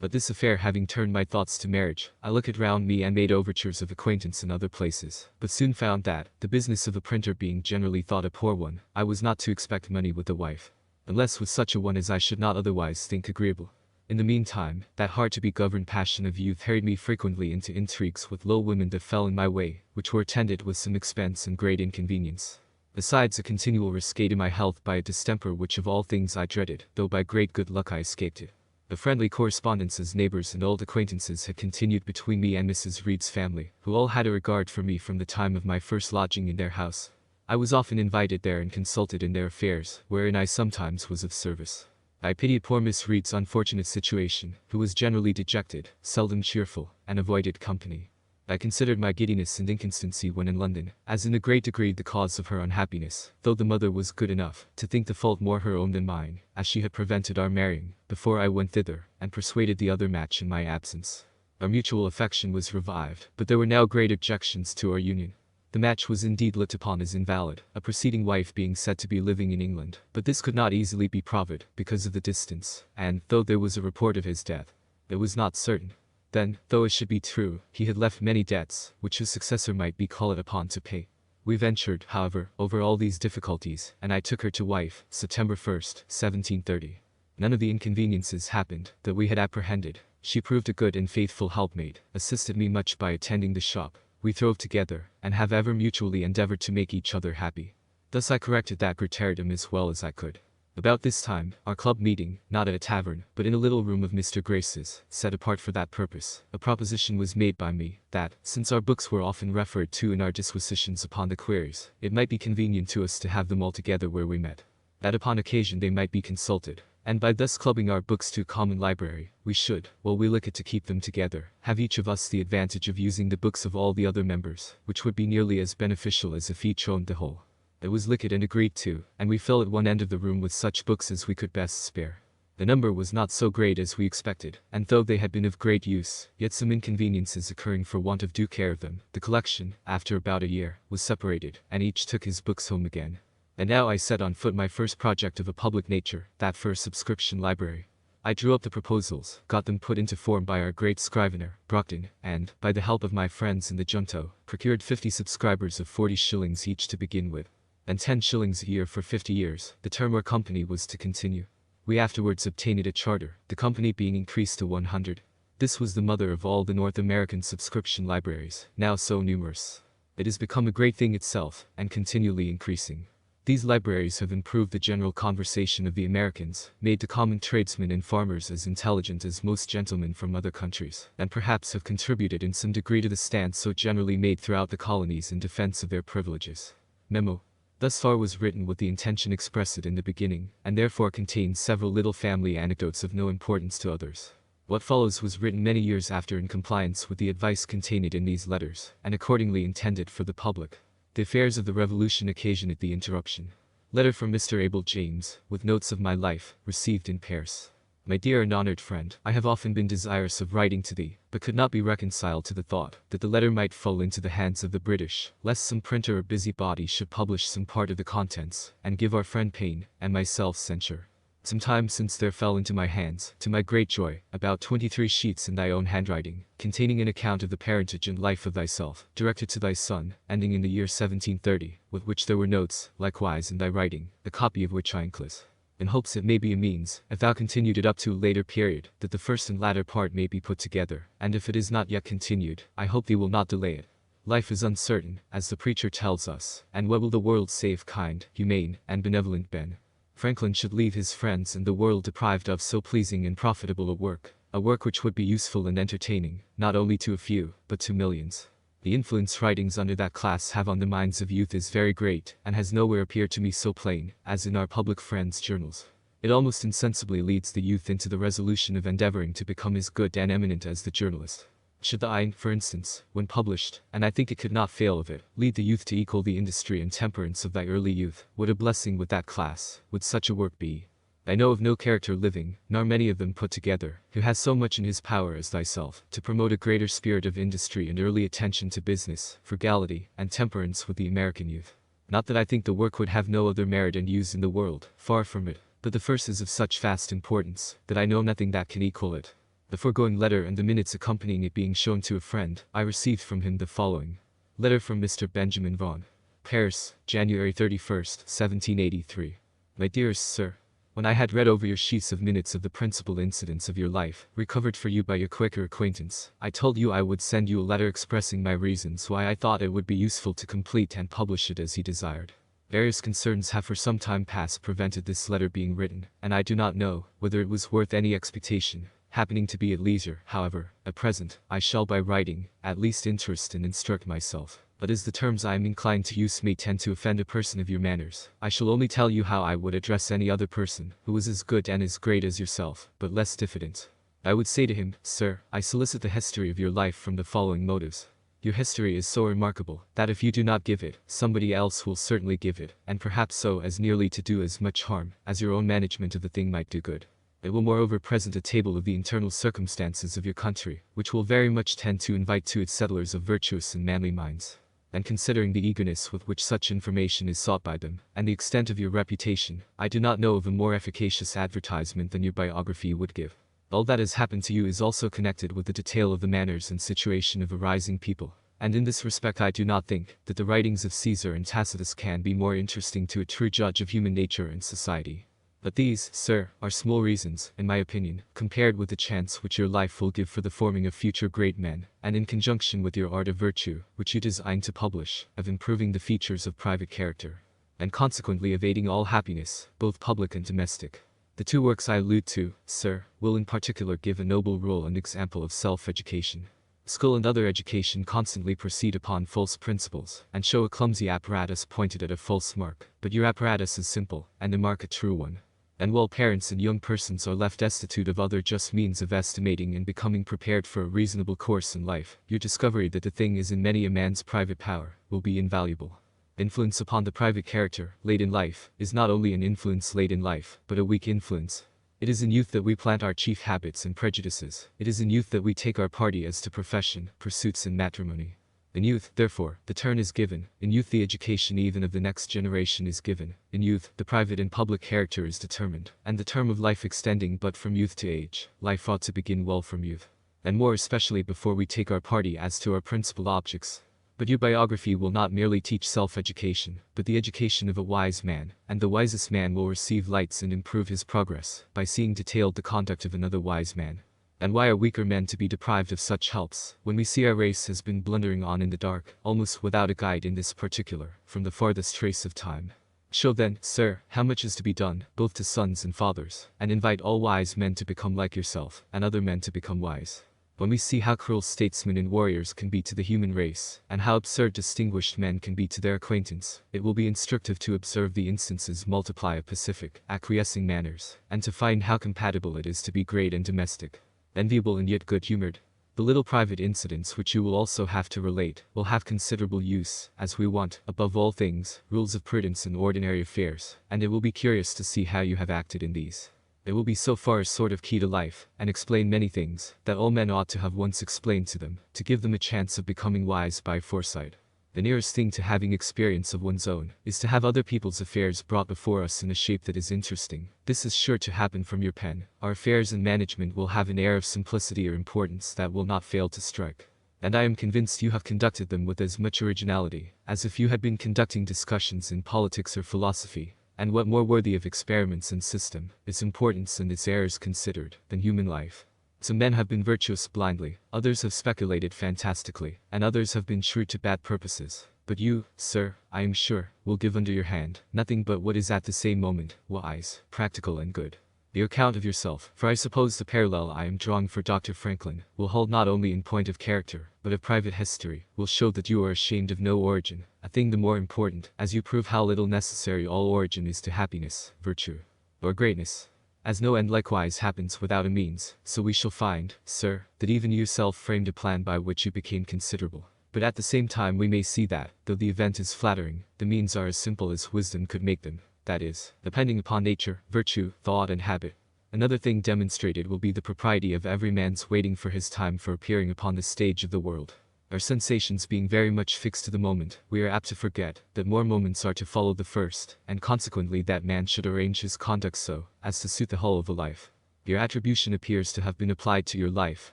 But this affair having turned my thoughts to marriage, I looked round me and made overtures of acquaintance in other places, but soon found that, the business of a printer being generally thought a poor one, I was not to expect money with a wife, unless with such a one as I should not otherwise think agreeable. In the meantime, that hard-to-be-governed passion of youth hurried me frequently into intrigues with low women that fell in my way, which were attended with some expense and great inconvenience. Besides a continual risque to my health by a distemper which of all things I dreaded, though by great good luck I escaped it. The friendly correspondence as neighbors and old acquaintances had continued between me and Mrs. Reed's family, who all had a regard for me from the time of my first lodging in their house. I was often invited there and consulted in their affairs, wherein I sometimes was of service. I pitied poor Miss Reed's unfortunate situation, who was generally dejected, seldom cheerful, and avoided company. I considered my giddiness and inconstancy when in London, as in a great degree the cause of her unhappiness, though the mother was good enough to think the fault more her own than mine, as she had prevented our marrying, before I went thither, and persuaded the other match in my absence. Our mutual affection was revived, but there were now great objections to our union. The match was indeed looked upon as invalid, a preceding wife being said to be living in England, but this could not easily be proved, because of the distance, and, though there was a report of his death, it was not certain. Then, though it should be true, he had left many debts, which his successor might be called upon to pay. We ventured, however, over all these difficulties, and I took her to wife, September 1st, 1730. None of the inconveniences happened that we had apprehended. She proved a good and faithful helpmate, assisted me much by attending the shop. We throve together, and have ever mutually endeavored to make each other happy. Thus I corrected that grataritum as well as I could. About this time, our club meeting, not at a tavern, but in a little room of Mr. Grace's, set apart for that purpose, a proposition was made by me, that, since our books were often referred to in our disquisitions upon the queries, it might be convenient to us to have them all together where we met. That upon occasion they might be consulted, and by thus clubbing our books to a common library, we should, while we look to keep them together, have each of us the advantage of using the books of all the other members, which would be nearly as beneficial as if each owned the whole. It was licked and agreed to, and we filled at one end of the room with such books as we could best spare. The number was not so great as we expected, and though they had been of great use, yet some inconveniences occurring for want of due care of them, the collection, after about a year, was separated, and each took his books home again. And now I set on foot my first project of a public nature, that for a subscription library. I drew up the proposals, got them put into form by our great scrivener, Brockton, and, by the help of my friends in the junto, procured 50 subscribers of 40 shillings each to begin with, and 10 shillings a year for 50 years, the term our company was to continue. We afterwards obtained a charter, the company being increased to 100. This was the mother of all the North American subscription libraries, now so numerous. It has become a great thing itself, and continually increasing. These libraries have improved the general conversation of the Americans, made the common tradesmen and farmers as intelligent as most gentlemen from other countries, and perhaps have contributed in some degree to the stand so generally made throughout the colonies in defense of their privileges. Memo. Thus far was written with the intention expressed in the beginning, and therefore contains several little family anecdotes of no importance to others. What follows was written many years after in compliance with the advice contained in these letters, and accordingly intended for the public. The affairs of the Revolution occasioned the interruption. Letter from Mr. Abel James, with notes of my life, received in Paris. My dear and honored friend, I have often been desirous of writing to thee, but could not be reconciled to the thought that the letter might fall into the hands of the British, lest some printer or busybody should publish some part of the contents, and give our friend pain, and myself censure. Some time since there fell into my hands, to my great joy, about 23 sheets in thy own handwriting, containing an account of the parentage and life of thyself, directed to thy son, ending in the year 1730, with which there were notes, likewise in thy writing, a copy of which I enclose. In hopes it may be a means, if thou continued it up to a later period, that the first and latter part may be put together, and if it is not yet continued, I hope thee will not delay it. Life is uncertain, as the preacher tells us, and what will the world say if kind, humane, and benevolent Ben Franklin should leave his friends and the world deprived of so pleasing and profitable a work which would be useful and entertaining, not only to a few, but to millions. The influence writings under that class have on the minds of youth is very great, and has nowhere appeared to me so plain, as in our public friends' journals. It almost insensibly leads the youth into the resolution of endeavoring to become as good and eminent as the journalist. Should the Ein, for instance, when published, and I think it could not fail of it, lead the youth to equal the industry and temperance of thy early youth, what a blessing would that class, would such a work be! I know of no character living, nor many of them put together, who has so much in his power as thyself, to promote a greater spirit of industry and early attention to business, frugality, and temperance with the American youth. Not that I think the work would have no other merit and use in the world, far from it, but the first is of such vast importance, that I know nothing that can equal it. The foregoing letter and the minutes accompanying it being shown to a friend, I received from him the following. Letter from Mr. Benjamin Vaughan. Paris, January 31st, 1783. My dearest sir, when I had read over your sheets of minutes of the principal incidents of your life, recovered for you by your Quaker acquaintance, I told you I would send you a letter expressing my reasons why I thought it would be useful to complete and publish it as he desired. Various concerns have for some time past prevented this letter being written, and I do not know whether it was worth any expectation. Happening to be at leisure, however, at present, I shall by writing, at least interest and instruct myself. But as the terms I am inclined to use may tend to offend a person of your manners, I shall only tell you how I would address any other person, who was as good and as great as yourself, but less diffident. I would say to him, Sir, I solicit the history of your life from the following motives. Your history is so remarkable, that if you do not give it, somebody else will certainly give it, and perhaps so as nearly to do as much harm, as your own management of the thing might do good. It will moreover present a table of the internal circumstances of your country, which will very much tend to invite to its settlers of virtuous and manly minds. And considering the eagerness with which such information is sought by them, and the extent of your reputation, I do not know of a more efficacious advertisement than your biography would give. All that has happened to you is also connected with the detail of the manners and situation of a rising people, and in this respect I do not think that the writings of Caesar and Tacitus can be more interesting to a true judge of human nature and society. But these, sir, are small reasons, in my opinion, compared with the chance which your life will give for the forming of future great men, and in conjunction with your art of virtue, which you design to publish, of improving the features of private character, and consequently of aiding all happiness, both public and domestic. The two works I allude to, sir, will in particular give a noble rule and example of self-education. School and other education constantly proceed upon false principles, and show a clumsy apparatus pointed at a false mark, but your apparatus is simple, and the mark a true one. And while parents and young persons are left destitute of other just means of estimating and becoming prepared for a reasonable course in life, your discovery that the thing is in many a man's private power, will be invaluable. Influence upon the private character, late in life, is not only an influence late in life, but a weak influence. It is in youth that we plant our chief habits and prejudices. It is in youth that we take our party as to profession, pursuits and matrimony. In youth, therefore, the turn is given. In youth the education even of the next generation is given. In youth, the private and public character is determined, and the term of life extending but from youth to age, life ought to begin well from youth. And more especially before we take our party as to our principal objects. But your biography will not merely teach self-education, but the education of a wise man, and the wisest man will receive lights and improve his progress, by seeing detailed the conduct of another wise man. And why are weaker men to be deprived of such helps, when we see our race has been blundering on in the dark, almost without a guide in this particular, from the farthest trace of time? Show then, sir, how much is to be done, both to sons and fathers, and invite all wise men to become like yourself, and other men to become wise. When we see how cruel statesmen and warriors can be to the human race, and how absurd distinguished men can be to their acquaintance, it will be instructive to observe the instances multiply of pacific, acquiescing manners, and to find how compatible it is to be great and domestic, enviable and yet good-humored. The little private incidents which you will also have to relate, will have considerable use, as we want, above all things, rules of prudence in ordinary affairs, and it will be curious to see how you have acted in these. It will be so far a sort of key to life, and explain many things, that all men ought to have once explained to them, to give them a chance of becoming wise by foresight. The nearest thing to having experience of one's own, is to have other people's affairs brought before us in a shape that is interesting. This is sure to happen from your pen. Our affairs and management will have an air of simplicity or importance that will not fail to strike. And I am convinced you have conducted them with as much originality, as if you had been conducting discussions in politics or philosophy. And what more worthy of experiments and system, its importance and its errors considered, than human life? Some men have been virtuous blindly, others have speculated fantastically, and others have been shrewd to bad purposes. But you, sir, I am sure, will give under your hand nothing but what is at the same moment wise, practical and good. Your account of yourself, for I suppose the parallel I am drawing for Dr. Franklin, will hold not only in point of character, but of private history, will show that you are ashamed of no origin, a thing the more important, as you prove how little necessary all origin is to happiness, virtue, or greatness. As no end likewise happens without a means, so we shall find, sir, that even you yourself framed a plan by which you became considerable. But at the same time we may see that, though the event is flattering, the means are as simple as wisdom could make them, that is, depending upon nature, virtue, thought and habit. Another thing demonstrated will be the propriety of every man's waiting for his time for appearing upon the stage of the world. Our sensations being very much fixed to the moment, we are apt to forget that more moments are to follow the first, and consequently that man should arrange his conduct so, as to suit the whole of a life. Your attribution appears to have been applied to your life,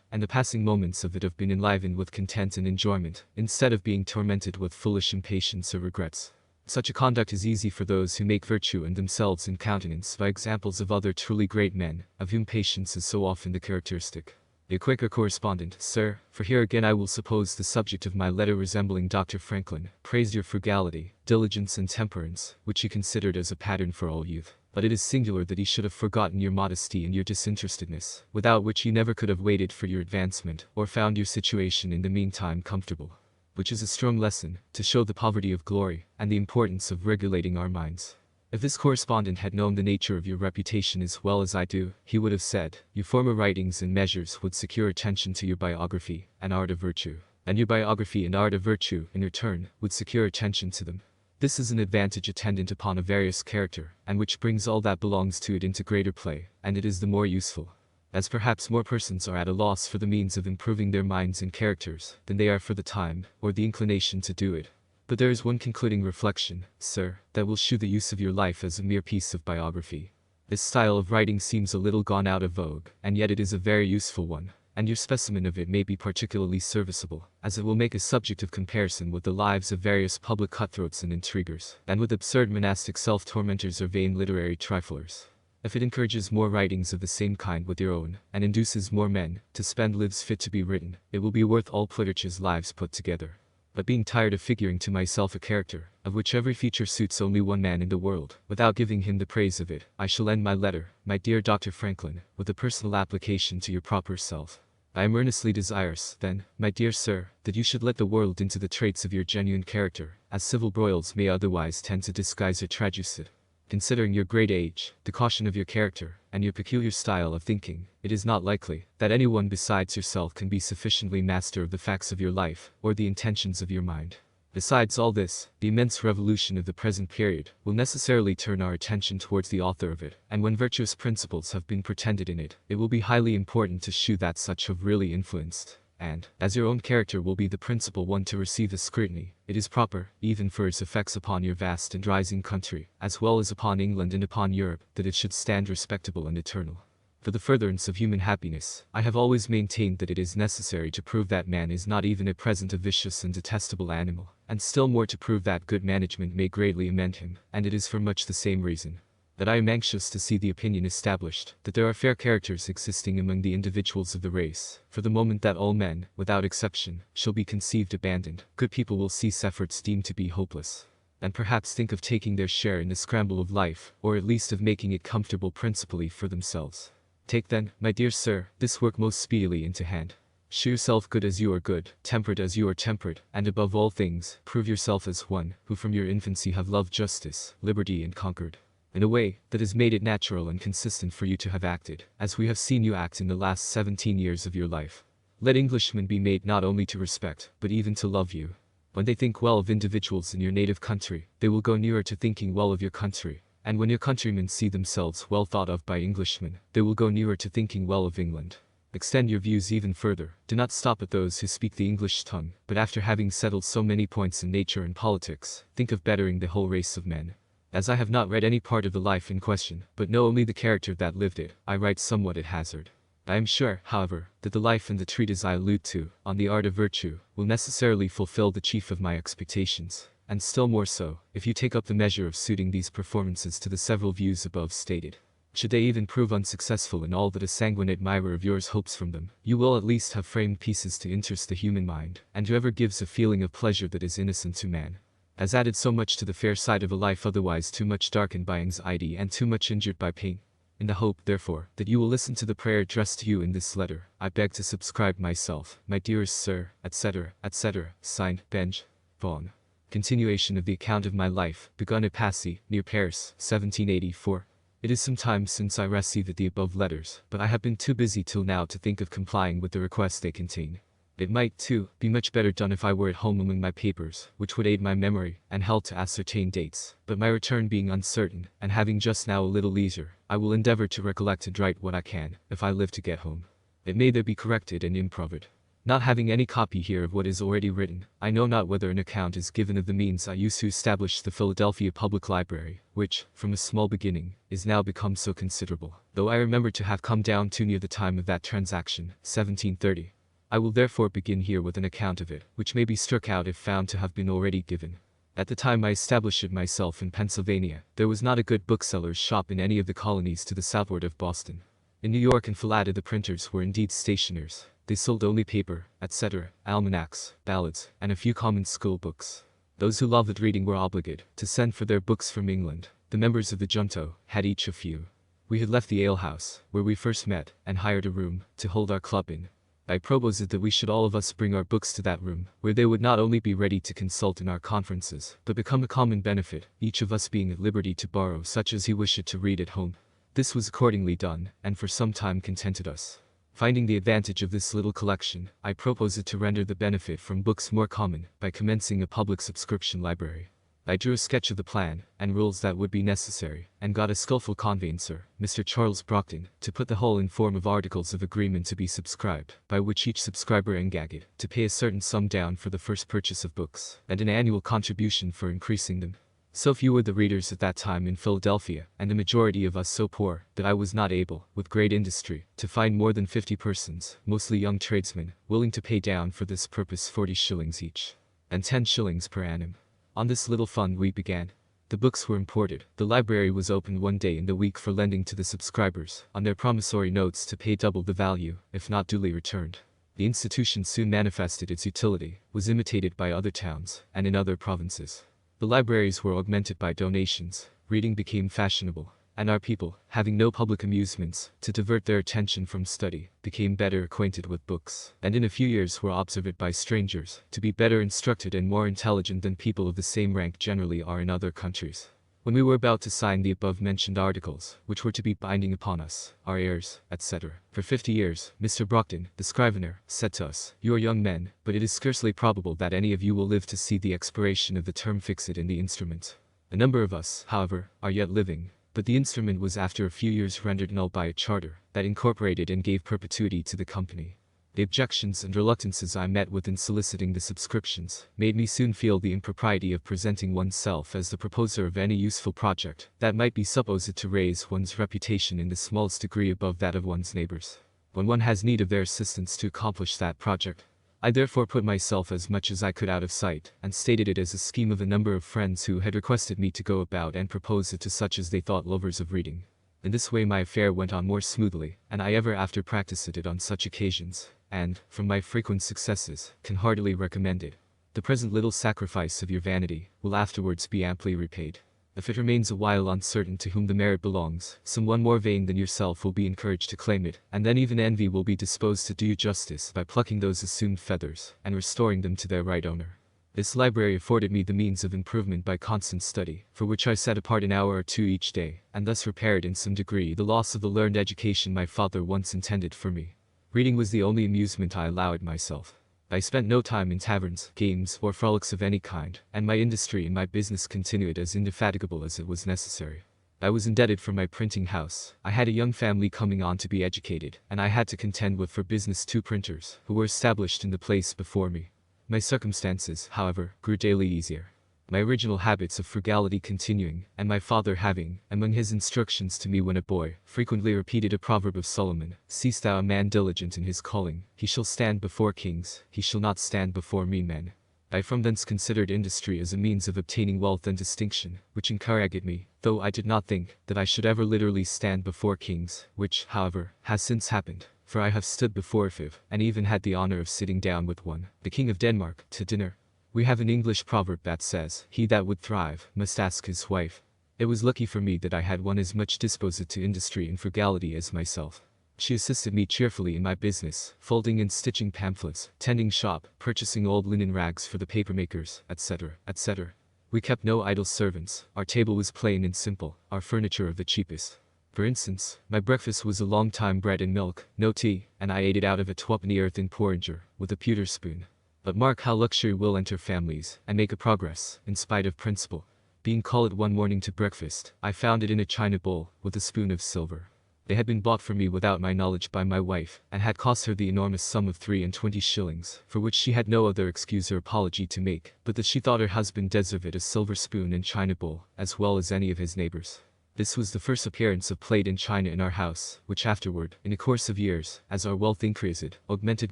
and the passing moments of it have been enlivened with content and enjoyment, instead of being tormented with foolish impatience or regrets. Such a conduct is easy for those who make virtue and themselves in countenance by examples of other truly great men, of whom patience is so often the characteristic. A Quaker correspondent, Sir, for here again I will suppose the subject of my letter resembling Dr. Franklin, praised your frugality, diligence and temperance, which he considered as a pattern for all youth. But it is singular that he should have forgotten your modesty and your disinterestedness, without which he never could have waited for your advancement, or found your situation in the meantime comfortable. Which is a strong lesson, to show the poverty of glory, and the importance of regulating our minds. If this correspondent had known the nature of your reputation as well as I do, he would have said, your former writings and measures would secure attention to your biography, and art of virtue. And your biography and art of virtue, in return, would secure attention to them. This is an advantage attendant upon a various character, and which brings all that belongs to it into greater play, and it is the more useful. As perhaps more persons are at a loss for the means of improving their minds and characters, than they are for the time, or the inclination to do it. But there is one concluding reflection, sir, that will shew the use of your life as a mere piece of biography. This style of writing seems a little gone out of vogue, and yet it is a very useful one, and your specimen of it may be particularly serviceable, as it will make a subject of comparison with the lives of various public cutthroats and intriguers, and with absurd monastic self-tormentors or vain literary triflers. If it encourages more writings of the same kind with your own, and induces more men to spend lives fit to be written, it will be worth all Plitter's lives put together. But being tired of figuring to myself a character, of which every feature suits only one man in the world, without giving him the praise of it, I shall end my letter, my dear Dr. Franklin, with a personal application to your proper self. I am earnestly desirous, then, my dear sir, that you should let the world into the traits of your genuine character, as civil broils may otherwise tend to disguise or traduce it. Considering your great age, the caution of your character, and your peculiar style of thinking, it is not likely that anyone besides yourself can be sufficiently master of the facts of your life, or the intentions of your mind. Besides all this, the immense revolution of the present period will necessarily turn our attention towards the author of it, and when virtuous principles have been pretended in it, it will be highly important to shew that such have really influenced. And, as your own character will be the principal one to receive the scrutiny, it is proper, even for its effects upon your vast and rising country, as well as upon England and upon Europe, that it should stand respectable and eternal. For the furtherance of human happiness, I have always maintained that it is necessary to prove that man is not even at present a vicious and detestable animal, and still more to prove that good management may greatly amend him, and it is for much the same reason that I am anxious to see the opinion established, that there are fair characters existing among the individuals of the race, for the moment that all men, without exception, shall be conceived abandoned, good people will cease efforts deemed to be hopeless, and perhaps think of taking their share in the scramble of life, or at least of making it comfortable principally for themselves. Take then, my dear sir, this work most speedily into hand. Shew yourself good as you are good, temperate as you are temperate, and above all things, prove yourself as one, who from your infancy have loved justice, liberty and concord, in a way that has made it natural and consistent for you to have acted, as we have seen you act in the last 17 years of your life. Let Englishmen be made not only to respect, but even to love you. When they think well of individuals in your native country, they will go nearer to thinking well of your country, and when your countrymen see themselves well thought of by Englishmen, they will go nearer to thinking well of England. Extend your views even further. Do not stop at those who speak the English tongue, but after having settled so many points in nature and politics, think of bettering the whole race of men. As I have not read any part of the life in question, but know only the character that lived it, I write somewhat at hazard. I am sure, however, that the life and the treatise I allude to, on the art of virtue, will necessarily fulfill the chief of my expectations, and still more so, if you take up the measure of suiting these performances to the several views above stated. Should they even prove unsuccessful in all that a sanguine admirer of yours hopes from them, you will at least have framed pieces to interest the human mind, and whoever gives a feeling of pleasure that is innocent to man, has added so much to the fair side of a life otherwise too much darkened by anxiety and too much injured by pain. In the hope, therefore, that you will listen to the prayer addressed to you in this letter, I beg to subscribe myself, my dearest sir, etc., etc., signed, Benj. Vaughan. Continuation of the account of my life, begun at Passy, near Paris, 1784. It is some time since I received the above letters, but I have been too busy till now to think of complying with the request they contain. It might, too, be much better done if I were at home among my papers, which would aid my memory, and help to ascertain dates, but my return being uncertain, and having just now a little leisure, I will endeavor to recollect and write what I can, if I live to get home. It may there be corrected and improved. Not having any copy here of what is already written, I know not whether an account is given of the means I used to establish the Philadelphia Public Library, which, from a small beginning, is now become so considerable, though I remember to have come down too near the time of that transaction, 1730. I will therefore begin here with an account of it, which may be struck out if found to have been already given. At the time I established it myself in Pennsylvania, there was not a good bookseller's shop in any of the colonies to the southward of Boston. In New York and Philadelphia the printers were indeed stationers. They sold only paper, etc., almanacs, ballads, and a few common school books. Those who loved reading were obligated to send for their books from England. The members of the junto had each a few. We had left the alehouse, where we first met, and hired a room to hold our club in. I proposed that we should all of us bring our books to that room, where they would not only be ready to consult in our conferences, but become a common benefit, each of us being at liberty to borrow such as he wished to read at home. This was accordingly done, and for some time contented us. Finding the advantage of this little collection, I proposed to render the benefit from books more common, by commencing a public subscription library. I drew a sketch of the plan, and rules that would be necessary, and got a skillful conveyancer, Mr. Charles Brockton, to put the whole in form of articles of agreement to be subscribed, by which each subscriber engaged to pay a certain sum down for the first purchase of books, and an annual contribution for increasing them. So few were the readers at that time in Philadelphia, and the majority of us so poor, that I was not able, with great industry, to find more than 50 persons, mostly young tradesmen, willing to pay down for this purpose 40 shillings each, and 10 shillings per annum. On this little fund we began. The books were imported. The library was opened one day in the week for lending to the subscribers, on their promissory notes to pay double the value, if not duly returned. The institution soon manifested its utility, was imitated by other towns, and in other provinces. The libraries were augmented by donations, reading became fashionable, and our people, having no public amusements to divert their attention from study, became better acquainted with books, and in a few years were observed by strangers to be better instructed and more intelligent than people of the same rank generally are in other countries. When we were about to sign the above-mentioned articles, which were to be binding upon us, our heirs, etc., for 50 years, Mr. Brockton, the scrivener, said to us, "You are young men, but it is scarcely probable that any of you will live to see the expiration of the term fixed in the instrument. A number of us, however, are yet living, but the instrument was after a few years rendered null by a charter that incorporated and gave perpetuity to the company. The objections and reluctances I met with in soliciting the subscriptions made me soon feel the impropriety of presenting oneself as the proposer of any useful project that might be supposed to raise one's reputation in the smallest degree above that of one's neighbors, when one has need of their assistance to accomplish that project. I therefore put myself as much as I could out of sight, and stated it as a scheme of a number of friends who had requested me to go about and propose it to such as they thought lovers of reading. In this way my affair went on more smoothly, and I ever after practiced it on such occasions, and, from my frequent successes, can heartily recommend it. The present little sacrifice of your vanity will afterwards be amply repaid. If it remains a while uncertain to whom the merit belongs, some one more vain than yourself will be encouraged to claim it, and then even envy will be disposed to do you justice by plucking those assumed feathers, and restoring them to their right owner. This library afforded me the means of improvement by constant study, for which I set apart an hour or two each day, and thus repaired in some degree the loss of the learned education my father once intended for me. Reading was the only amusement I allowed myself. I spent no time in taverns, games, or frolics of any kind, and my industry in my business continued as indefatigable as it was necessary. I was indebted for my printing house. I had a young family coming on to be educated, and I had to contend with for business 2 printers, who were established in the place before me. My circumstances, however, grew daily easier. My original habits of frugality continuing, and my father having, among his instructions to me when a boy, frequently repeated a proverb of Solomon, "Seest thou a man diligent in his calling, he shall stand before kings, he shall not stand before mean men." I from thence considered industry as a means of obtaining wealth and distinction, which encouraged me, though I did not think that I should ever literally stand before kings, which, however, has since happened, for I have stood before five, and even had the honor of sitting down with one, the King of Denmark, to dinner. We have an English proverb that says, "He that would thrive, must ask his wife." It was lucky for me that I had one as much disposed to industry and frugality as myself. She assisted me cheerfully in my business, folding and stitching pamphlets, tending shop, purchasing old linen rags for the papermakers, etc., etc. We kept no idle servants, our table was plain and simple, our furniture of the cheapest. For instance, my breakfast was a long time bread and milk, no tea, and I ate it out of a 2-penny earthen porringer, with a pewter spoon. But mark how luxury will enter families, and make a progress, in spite of principle. Being called one morning to breakfast, I found it in a china bowl, with a spoon of silver. They had been bought for me without my knowledge by my wife, and had cost her the enormous sum of 3 shillings, for which she had no other excuse or apology to make, but that she thought her husband deserved a silver spoon and china bowl, as well as any of his neighbors. This was the first appearance of plate and china in our house, which afterward, in a course of years, as our wealth increased, augmented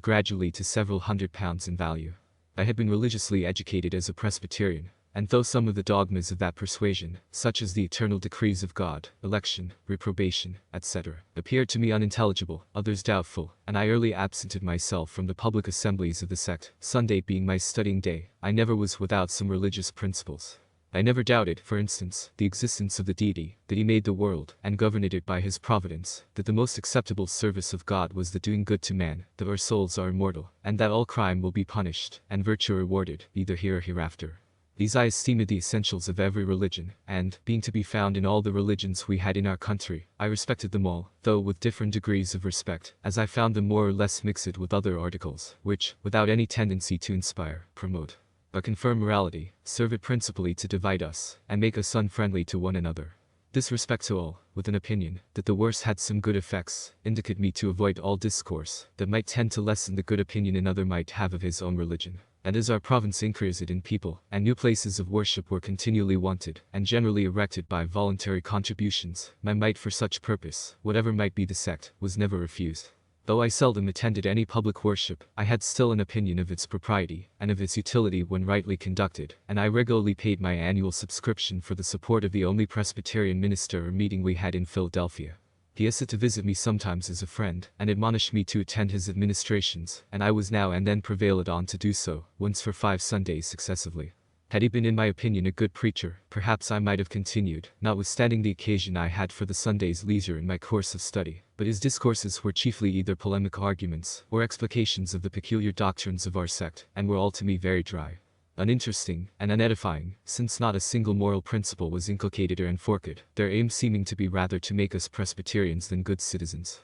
gradually to several £100 in value. I had been religiously educated as a Presbyterian, and though some of the dogmas of that persuasion, such as the eternal decrees of God, election, reprobation, etc., appeared to me unintelligible, others doubtful, and I early absented myself from the public assemblies of the sect, Sunday being my studying day. I never was without some religious principles. I never doubted, for instance, the existence of the deity, that he made the world, and governed it by his providence, that the most acceptable service of God was the doing good to man, that our souls are immortal, and that all crime will be punished, and virtue rewarded, either here or hereafter. These I esteemed the essentials of every religion, and, being to be found in all the religions we had in our country, I respected them all, though with different degrees of respect, as I found them more or less mixed with other articles, which, without any tendency to inspire, promote, but confirm morality, serve it principally to divide us, and make us unfriendly to one another. This respect to all, with an opinion, that the worst had some good effects, indicated me to avoid all discourse, that might tend to lessen the good opinion another might have of his own religion. And as our province increased in people, and new places of worship were continually wanted, and generally erected by voluntary contributions, my mite for such purpose, whatever might be the sect, was never refused. Though I seldom attended any public worship, I had still an opinion of its propriety, and of its utility when rightly conducted, and I regularly paid my annual subscription for the support of the only Presbyterian minister or meeting we had in Philadelphia. He used to visit me sometimes as a friend, and admonished me to attend his administrations, and I was now and then prevailed on to do so, once for 5 Sundays successively. Had he been in my opinion a good preacher, perhaps I might have continued, notwithstanding the occasion I had for the Sunday's leisure in my course of study, but his discourses were chiefly either polemic arguments, or explications of the peculiar doctrines of our sect, and were all to me very dry, uninteresting, and unedifying, since not a single moral principle was inculcated or enforced, their aim seeming to be rather to make us Presbyterians than good citizens.